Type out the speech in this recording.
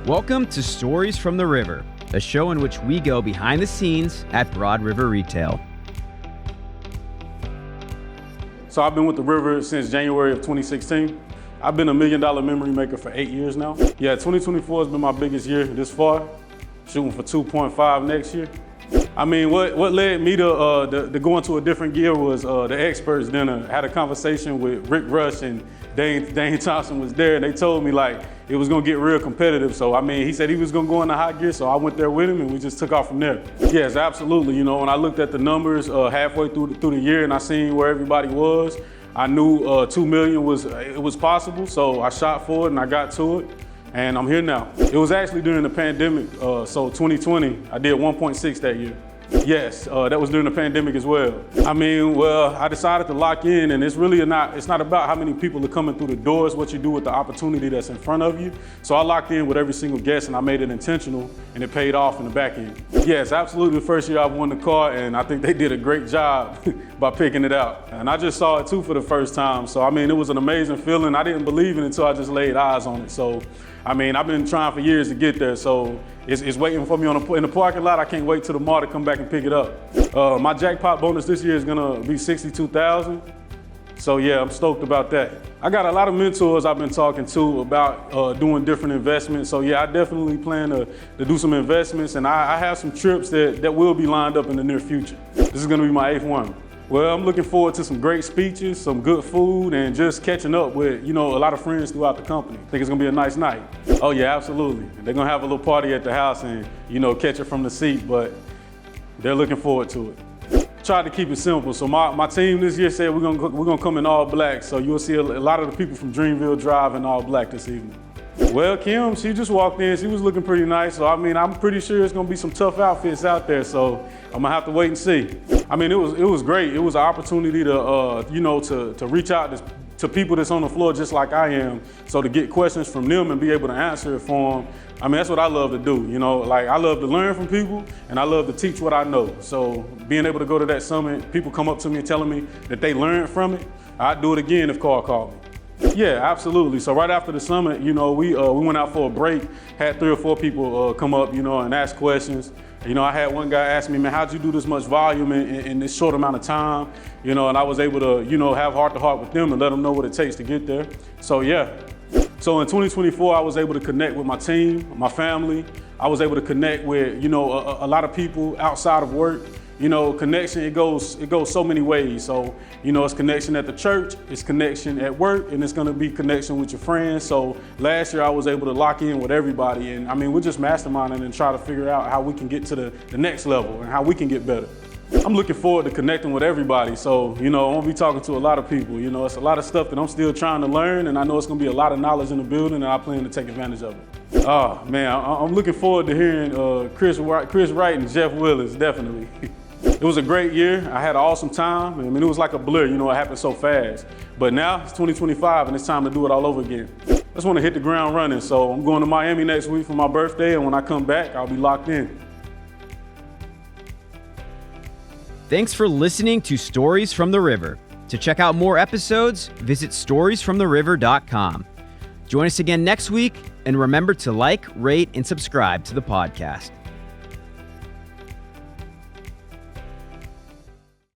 Welcome to Stories from the River, a show in which we go behind the scenes at Broad River Retail. So I've been with the River since January of 2016. I've been a $1 Million Memory Maker for 8 years now. Yeah, 2024 has been my biggest year this far, shooting for 2.5 next year. I mean, what led me to go into a different gear was the experts dinner. I had a conversation with Rick Rush and Dane Thompson was there, and they told me like it was gonna get real competitive. So I mean, he said he was gonna go into high gear, so I went there with him, and we just took off from there. Yes, absolutely. You know, when I looked at the numbers halfway through the year, and I seen where everybody was, I knew 2 million was possible. So I shot for it, and I got to it. And I'm here now. It was actually during the pandemic, so 2020, I did 1.6 that year. Yes, that was during the pandemic as well. I mean, well, I decided to lock in, and it's not about how many people are coming through the doors, what you do with the opportunity that's in front of you. So I locked in with every single guest, and I made it intentional, and it paid off in the back end. Yes, absolutely, the first year I won the car, and I think they did a great job by picking it out. And I just saw it too for the first time. So I mean, it was an amazing feeling. I didn't believe it until I just laid eyes on it. So I mean, I've been trying for years to get there, so it's waiting for me in the parking lot. I can't wait till tomorrow to come back and pick it up. My jackpot bonus this year is gonna be $62,000. So yeah, I'm stoked about that. I got a lot of mentors I've been talking to about doing different investments. So yeah, I definitely plan to do some investments, and I have some trips that will be lined up in the near future. This is gonna be my 8th one. Well, I'm looking forward to some great speeches, some good food, and just catching up with, a lot of friends throughout the company. I think it's gonna be a nice night. Oh yeah, absolutely. They're gonna have a little party at the house and, catch it from the seat, but they're looking forward to it. Tried to keep it simple. So my team this year said we're gonna come in all black, so you'll see a lot of the people from Dreamville Drive in all black this evening. Well, Kim, she just walked in. She was looking pretty nice. So, I mean, I'm pretty sure it's going to be some tough outfits out there. So I'm going to have to wait and see. I mean, it was great. It was an opportunity to reach out to people that's on the floor just like I am. So to get questions from them and be able to answer it for them. I mean, that's what I love to do. Like I love to learn from people, and I love to teach what I know. So being able to go to that summit, people come up to me and telling me that they learned from it, I'd do it again if Carl called me. Yeah, absolutely. So right after the summit, we went out for a break, had 3 or 4 people come up, and ask questions. I had one guy ask me, man, how'd you do this much volume in this short amount of time? And I was able to, have heart-to-heart with them and let them know what it takes to get there. So yeah. So in 2024, I was able to connect with my team, my family. I was able to connect with, a lot of people outside of work. Connection, it goes so many ways. So, it's connection at the church, it's connection at work, and it's gonna be connection with your friends. So last year I was able to lock in with everybody, and I mean, we're just masterminding and try to figure out how we can get to the next level and how we can get better. I'm looking forward to connecting with everybody. So, I'm gonna be talking to a lot of people. It's a lot of stuff that I'm still trying to learn, and I know it's gonna be a lot of knowledge in the building, and I plan to take advantage of it. Oh man, I'm looking forward to hearing Chris Wright and Jeff Willis, definitely. It was a great year. I had an awesome time. I mean, it was like a blur, it happened so fast. But now it's 2025 and it's time to do it all over again. I just want to hit the ground running. So I'm going to Miami next week for my birthday, and when I come back, I'll be locked in. Thanks for listening to Stories from the River. To check out more episodes, visit storiesfromtheriver.com. Join us again next week, and remember to like, rate, and subscribe to the podcast.